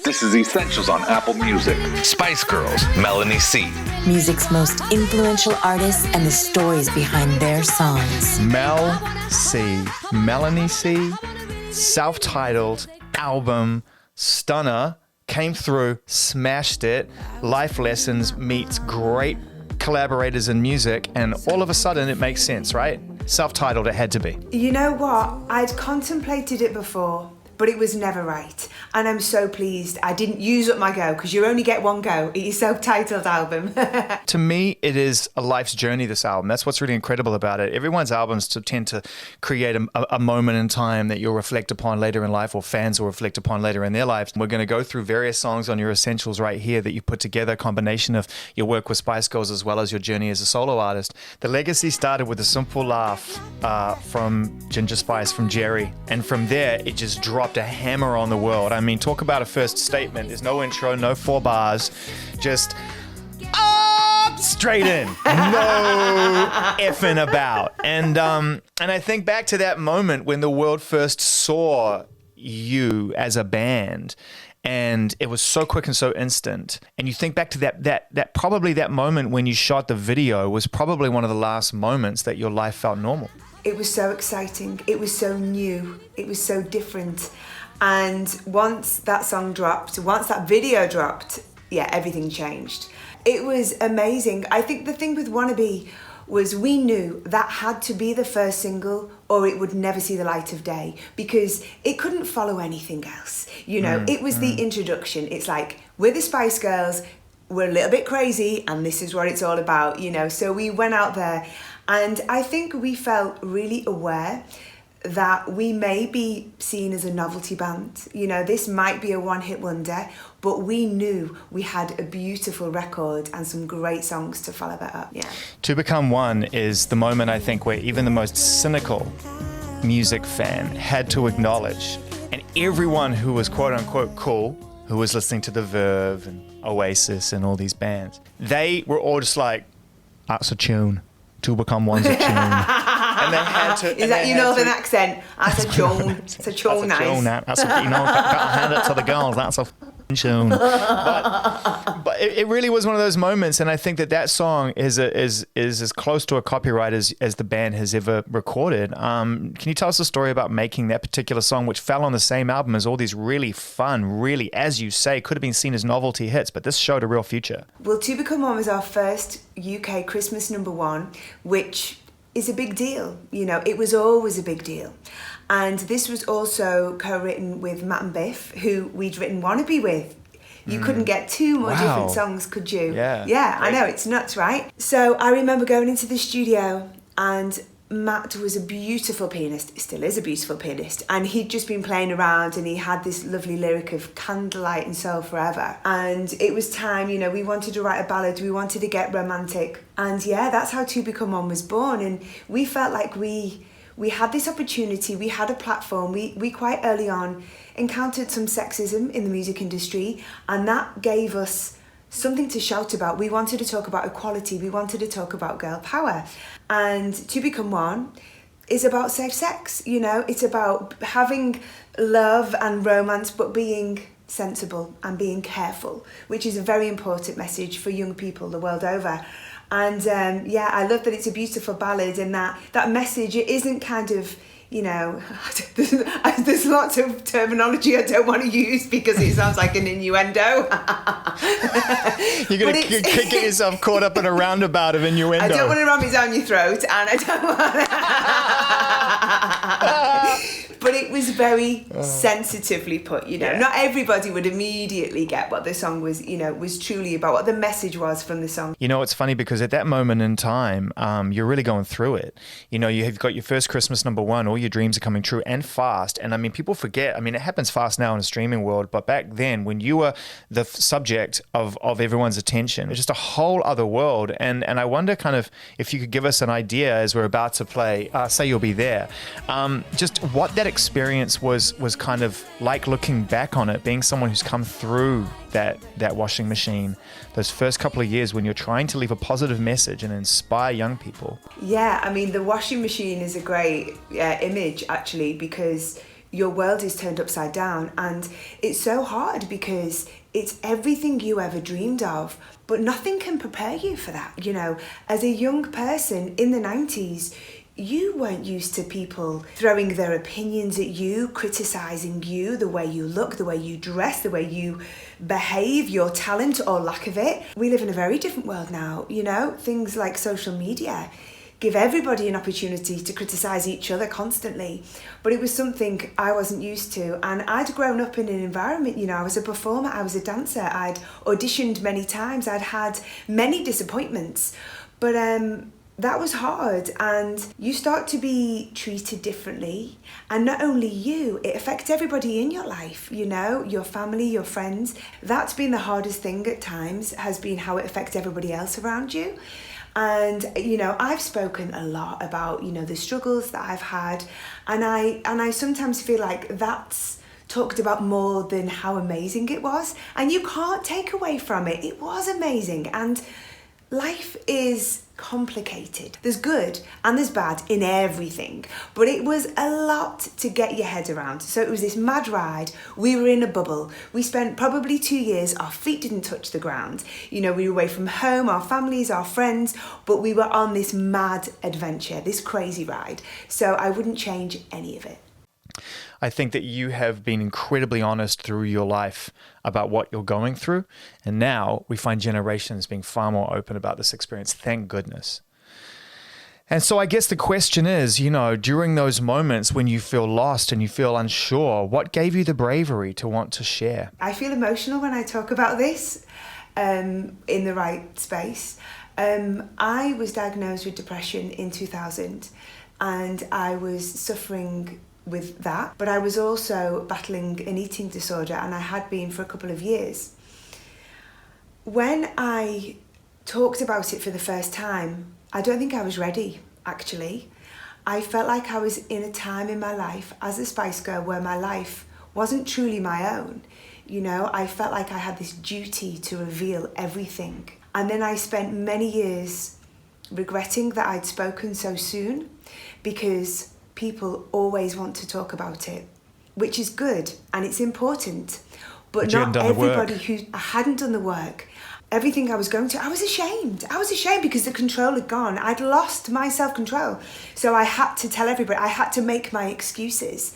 This is Essentials on Apple Music. Spice Girls, Melanie C. Music's most influential artists and the stories behind their songs. Melanie C, self-titled album, stunner, came through, smashed it. Life lessons meets great collaborators in music, and all of a sudden it makes sense, right? Self-titled, it had to be. You know what? I'd contemplated it before, but it was never right. And I'm so pleased I didn't use up my go, because you only get one go at your self-titled album. To me, it is a life's journey, this album. That's what's really incredible about it. Everyone's albums tend to create a moment in time that you'll reflect upon later in life, or fans will reflect upon later in their lives. We're going to go through various songs on your Essentials right here that you put together, a combination of your work with Spice Girls as well as your journey as a solo artist. The legacy started with a simple laugh from Ginger Spice, from Jerry. And from there, it just dropped a hammer on the world. I mean, talk about a first statement. There's no intro, no 4 bars, just up straight in, no effing about. And I think back to that moment when the world first saw you as a band, and it was so quick and so instant. And you think back to that probably that moment when you shot the video was probably one of the last moments that your life felt normal. It was so exciting. It was so new. It was so different. And once that song dropped, once that video dropped, yeah, everything changed. It was amazing. I think the thing with WANNABE was we knew that had to be the first single or it would never see the light of day, because it couldn't follow anything else. You know, it was the introduction. It's like, we're the Spice Girls, we're a little bit crazy, and this is what it's all about, you know. So we went out there, and I think we felt really aware that we may be seen as a novelty band. You know, this might be a one-hit wonder, but we knew we had a beautiful record and some great songs to follow that up. Yeah. To Become One is the moment, I think, where even the most cynical music fan had to acknowledge, and everyone who was quote-unquote cool, who was listening to The Verve and Oasis and all these bands, they were all just like, that's a tune. To Become One's a tune. And they had to. Is that your northern accent? That's a tune. It's a tune, nice. That's a, you know, got to hand it to the girls. That's a tune. But it really was one of those moments, and I think that song is as close to a copyright as the band has ever recorded. Can you tell us a story about making that particular song, which fell on the same album as all these really fun, really, as you say, could have been seen as novelty hits, but this showed a real future? Well, To Become One was our first UK Christmas #1, which is a big deal. You know, it was always a big deal. And this was also co-written with Matt and Biff, who we'd written WANNABE with. You couldn't get 2 more different songs, could you? Yeah, I know, it's nuts, right? So I remember going into the studio, and Matt was a beautiful pianist, still is a beautiful pianist, and he'd just been playing around, and he had this lovely lyric of candlelight and soul forever. And it was time, you know, we wanted to write a ballad, we wanted to get romantic. And yeah, that's how To Become One was born. And we felt like we had this opportunity, we had a platform, we quite early on encountered some sexism in the music industry, and that gave us something to shout about. We wanted to talk about equality, we wanted to talk about girl power. And To Become One is about safe sex, you know, it's about having love and romance, but being sensible and being careful, which is a very important message for young people the world over. And yeah, I love that it's a beautiful ballad, and that message, it isn't kind of, you know, there's lots of terminology I don't want to use because it sounds like an innuendo. You're going to get yourself caught up in a roundabout of innuendo. I don't want to ram it down your throat, and I don't want to... But it was very sensitively put, you know. Yeah. Not everybody would immediately get what the song was, you know, was truly about, what the message was from the song. You know, it's funny because at that moment in time, you're really going through it. You know, you've got your first Christmas #1, all your dreams are coming true, and fast. And I mean, people forget, I mean, it happens fast now in a streaming world, but back then when you were the subject of everyone's attention, it's just a whole other world. And I wonder kind of if you could give us an idea as we're about to play Say You'll Be There, just what that experience was kind of like, looking back on it, being someone who's come through that washing machine, those first couple of years when you're trying to leave a positive message and inspire young people. Yeah, I mean, the washing machine is a great image, actually, because your world is turned upside down. And it's so hard because it's everything you ever dreamed of, but nothing can prepare you for that. You know, as a young person in the 90s, you weren't used to people throwing their opinions at you, criticising you, the way you look, the way you dress, the way you behave, your talent or lack of it. We live in a very different world now, you know, things like social media give everybody an opportunity to criticise each other constantly. But it was something I wasn't used to. And I'd grown up in an environment, you know, I was a performer, I was a dancer, I'd auditioned many times, I'd had many disappointments. But that was hard, and you start to be treated differently. And not only you, it affects everybody in your life, you know, your family, your friends. That's been the hardest thing at times, has been how it affects everybody else around you. And, you know, I've spoken a lot about, you know, the struggles that I've had, and I sometimes feel like that's talked about more than how amazing it was. And you can't take away from it. It was amazing. And life is complicated. There's good and there's bad in everything, but it was a lot to get your head around. So it was this mad ride. We were in a bubble. We spent probably 2 years, our feet didn't touch the ground. You know, we were away from home, our families, our friends, but we were on this mad adventure, this crazy ride. So I wouldn't change any of it. I think that you have been incredibly honest through your life about what you're going through. And now we find generations being far more open about this experience. Thank goodness. And so I guess the question is, you know, during those moments when you feel lost and you feel unsure, what gave you the bravery to want to share? I feel emotional when I talk about this in the right space. I was diagnosed with depression in 2000, and I was suffering with that, but I was also battling an eating disorder, and I had been for a couple of years. When I talked about it for the first time, I don't think I was ready, actually. I felt like I was in a time in my life as a Spice Girl where my life wasn't truly my own. You know, I felt like I had this duty to reveal everything. And then I spent many years regretting that I'd spoken so soon, because people always want to talk about it, which is good and it's important. But not everybody who hadn't done the work. Everything I was going to, I was ashamed. I was ashamed because the control had gone. I'd lost my self-control. So I had to tell everybody, I had to make my excuses.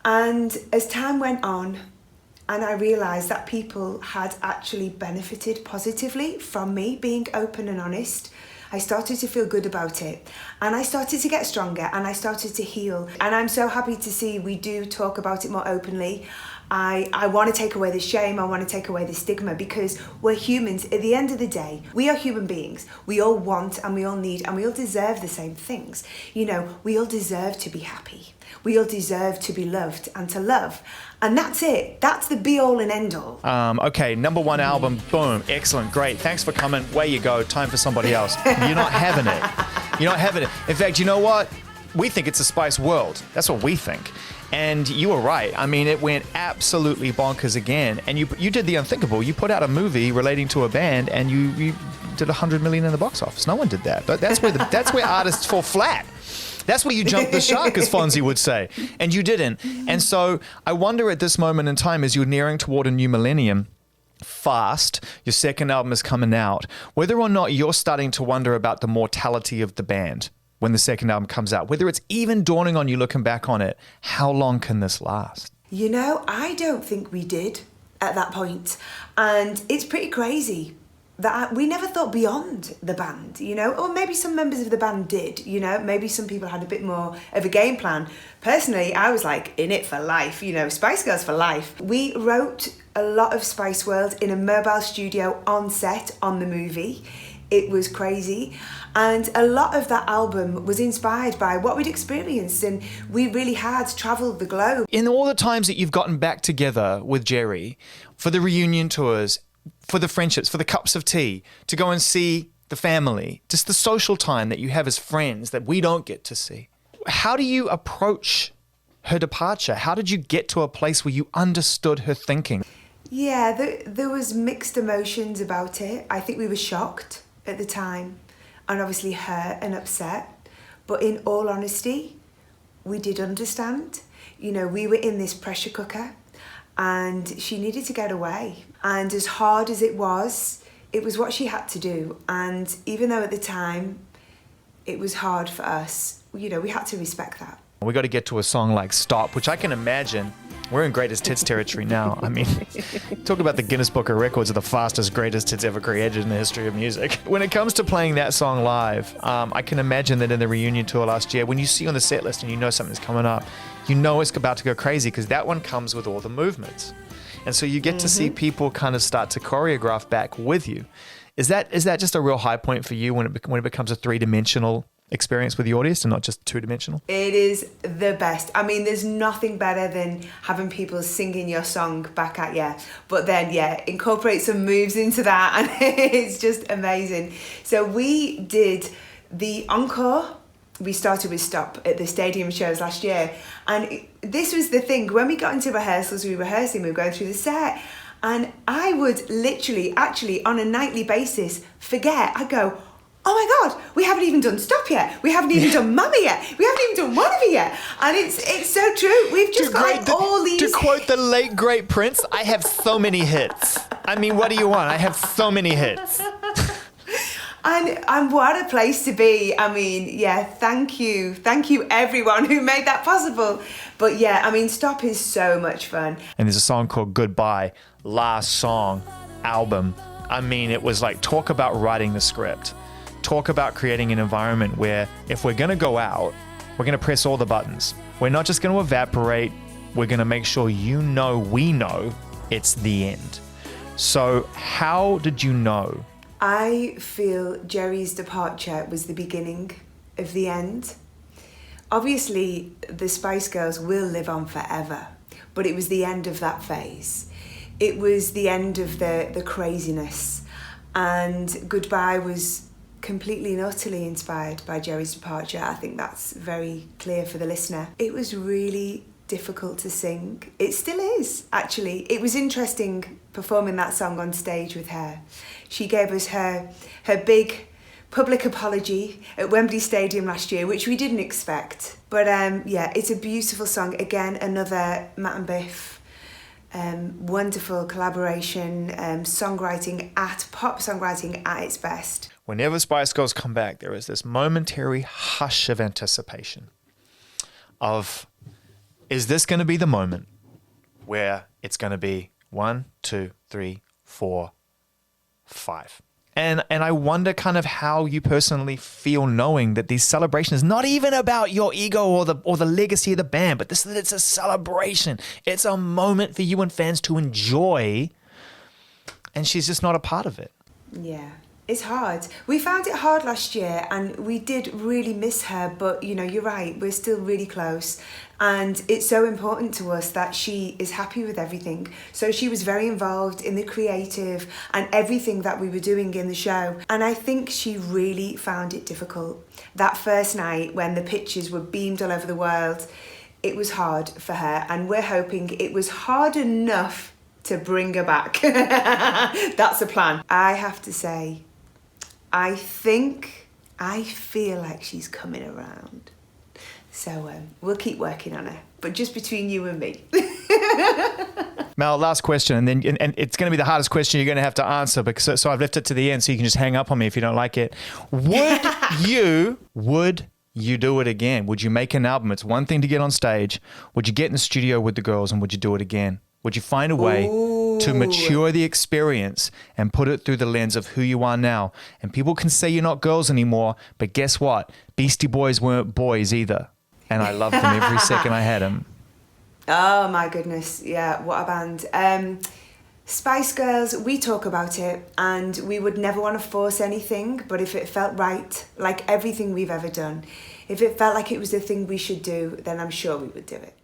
And as time went on, and I realised that people had actually benefited positively from me being open and honest, I started to feel good about it, and I started to get stronger, and I started to heal. And I'm so happy to see we do talk about it more openly. I want to take away the shame, I want to take away the stigma, because we're humans. At the end of the day, we are human beings. We all want and we all need and we all deserve the same things. You know, we all deserve to be happy. We all deserve to be loved and to love. And that's it. That's the be all and end all. Okay, number one album, boom, excellent, great. Thanks for coming. Way you go. Time for somebody else. You're not having it. You're not having it. In fact, you know what? We think it's a Spice world. That's what we think. And you were right. I mean, it went absolutely bonkers again. And you did the unthinkable. You put out a movie relating to a band, and you did 100 million in the box office. No one did that. But that's where artists fall flat. That's where you jumped the shark, as Fonzie would say. And you didn't. And so I wonder at this moment in time, as you're nearing toward a new millennium, fast, your second album is coming out, whether or not you're starting to wonder about the mortality of the band when the second album comes out, whether it's even dawning on you looking back on it, how long can this last? You know, I don't think we did at that point. And it's pretty crazy that we never thought beyond the band, you know, or maybe some members of the band did, you know, maybe some people had a bit more of a game plan. Personally, I was like in it for life, you know, Spice Girls for life. We wrote a lot of Spice World in a mobile studio on set on the movie. It was crazy. And a lot of that album was inspired by what we'd experienced, and we really had travelled the globe. In all the times that you've gotten back together with Jerry, for the reunion tours, for the friendships, for the cups of tea, to go and see the family, just the social time that you have as friends that we don't get to see. How do you approach her departure? How did you get to a place where you understood her thinking? Yeah, there was mixed emotions about it. I think we were shocked at the time, and obviously hurt and upset. But in all honesty, we did understand. you know, we were in this pressure cooker and she needed to get away. And as hard as it was what she had to do. And even though at the time it was hard for us, you know, we had to respect that. We got to get to a song like Stop, which I can imagine we're in greatest hits territory now. I mean, talk about the Guinness Book of Records of the fastest greatest hits ever created in the history of music. When it comes to playing that song live, I can imagine that in the reunion tour last year, when you see on the set list and you know something's coming up, you know it's about to go crazy because that one comes with all the movements. And so you get to see people kind of start to choreograph back with you. Is that just a real high point for you when it becomes a three-dimensional experience with the audience and not just two-dimensional? It is the best. I mean, there's nothing better than having people singing your song back at you. But then, yeah, incorporate some moves into that and it's just amazing. So we did the encore. We started with Stop at the stadium shows last year. And this was the thing. When we got into rehearsals, we were rehearsing, we were going through the set. And I would literally, actually, on a nightly basis, forget. I'd go, oh my God, we haven't even done Stop yet. We haven't even done Mama yet. We haven't even done WANNABE yet. And it's so true. We've just got like all these... To quote the late, great Prince, I have so many hits. I mean, what do you want? I have so many hits. And what a place to be. I mean, yeah, thank you. Thank you, everyone who made that possible. But yeah, I mean, Stop is so much fun. And there's a song called Goodbye, last song, album. I mean, it was like, talk about writing the script. Talk about creating an environment where if we're going to go out, we're going to press all the buttons. We're not just going to evaporate. We're going to make sure we know it's the end. So how did you know? I feel Jerry's departure was the beginning of the end. Obviously, the Spice Girls will live on forever, but it was the end of that phase. It was the end of the craziness, and Goodbye was completely and utterly inspired by Jerry's departure. I think that's very clear for the listener. It was really difficult to sing. It still is, actually. It was interesting performing that song on stage with her. She gave us her big public apology at Wembley Stadium last year, which we didn't expect. But yeah, it's a beautiful song. Again, another Matt and Biff wonderful collaboration, pop songwriting at its best. Whenever Spice Girls come back, there is this momentary hush of anticipation of, is this going to be the moment where it's going to be 1, 2, 3, 4, 5? And I wonder kind of how you personally feel knowing that these celebrations, not even about your ego or the legacy of the band, but it's a celebration. It's a moment for you and fans to enjoy, and she's just not a part of it. Yeah. It's hard. We found it hard last year and we did really miss her, but you know, you're right, we're still really close and it's so important to us that she is happy with everything. So she was very involved in the creative and everything that we were doing in the show, and I think she really found it difficult. That first night when the pictures were beamed all over the world, it was hard for her, and we're hoping it was hard enough to bring her back. That's the plan. I have to say, I feel like she's coming around. So we'll keep working on her, but just between you and me. Mel, last question, and it's going to be the hardest question you're going to have to answer, because so I've left it to the end so you can just hang up on me if you don't like it. Would you do it again? Would you make an album? It's one thing to get on stage. Would you get in the studio with the girls and would you do it again? Would you find a way to mature the experience and put it through the lens of who you are now? And people can say you're not girls anymore, but guess what? Beastie Boys weren't boys either. And I loved them every second I had them. Oh my goodness, yeah, what a band. Spice Girls, we talk about it and we would never want to force anything, but if it felt right, like everything we've ever done, if it felt like it was the thing we should do, then I'm sure we would do it.